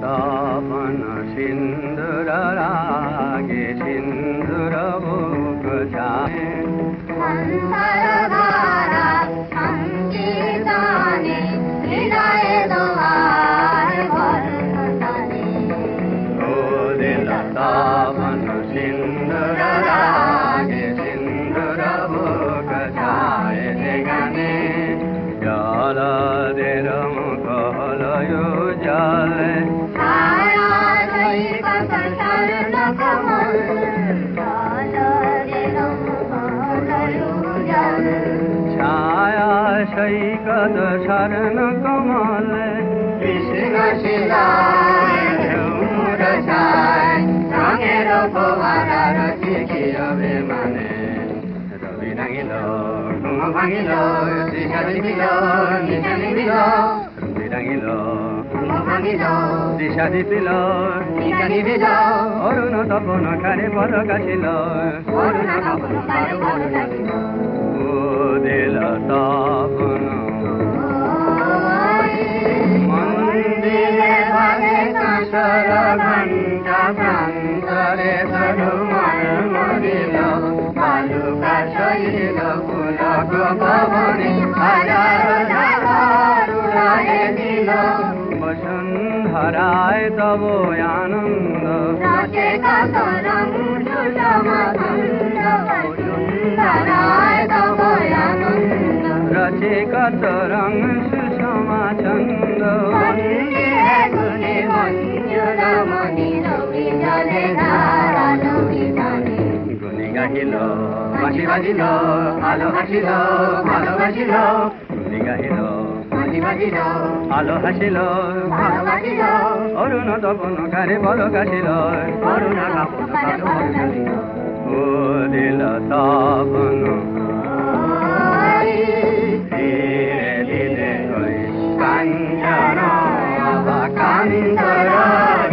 तपन सिन्दुर रागे सिन्दुर मुख छाए संसारधारा संकीर्तने हृदय द्वार वर्तने ओ दिल तपन सिन्दुर रागे सिन्दुर मुख छाए गाने जल देर मुख हलयो जले छाया सैकत शरण कमल कृष्ण शिलाय झुमुर छाय रঙের ফোয়ারা রচিকির বিমানে রবি রাঙিল ঘুম ভাঙিল দিশা দিবিল নিশা নিবিল রবি রাঙিল ঘুম ভাঙিল দিশা দিবিল নিশা নিবিল অরুণ তপন কারে পদ কাশিল অরুণ তপন কারে পদ কাশিল ও দিল তপন মন্দিরে বাজে কাঁসর ঘণ্টা প্রান্তরে সরুমার মরিল বালুকা শৈল পুলক ভবনে হাজার ধারার উড়ায়ে দিল বসুন্ধরায় তব আনন্দ রাজে কাতরং সুষমানন্দ বসুন্ধরায় তব আনন্দ রচে কত রং সুষমা ছন্দ মন্দিরে গুণে মঞ্জুরমণি রবি জলে ধারা নবী জানে গুণি গাহিল বাঁশি বাজিল আলো হাসিল ভালোবাসিল গুণি গাহিল বাজি বাজিল আলো হাসিল ভালোবাসিল অরুণ তপন কারে বল কাশিল করুণা কাপন কালো বর্ষালিল ও দিল তপন ধীরে ধীরে কই কাঞ্চন কান্তর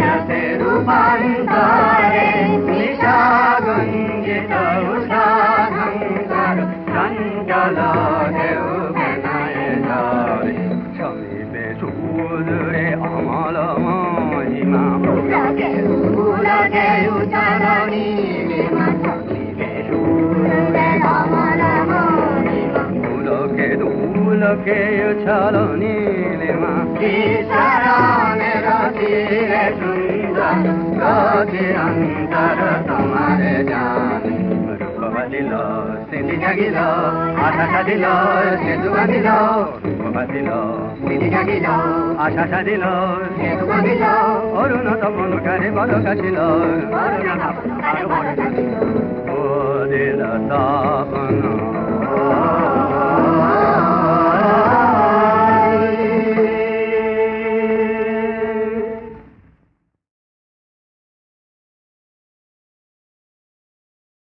রসে রূপান্তরে নিশা গঞ্জিত উষাধঙ্কর চঞ্চল দেউ বেনায় ঝরে সমীপে সুদূরে অমল মহিমা পুলকে পুলকে উচারণী সমীপে সুরে অমল মহিমা পুলকে দুলকে উছল নীলিমা ঈশ্বরণের তীরে সুন্দর রোজে অন্তর তোমার জান রূপ বাঁধিল স্মৃতি জাগিল আশা সাধিল সেতু বাঁধিল রূপ বাঁধিল স্মৃতি জাগিল আশা সাধিল সেতু বাঁধিল অরুণ তপন কারে বল কাশিল করুণা কাপন কালো বর্ষালিল ও দিল তপন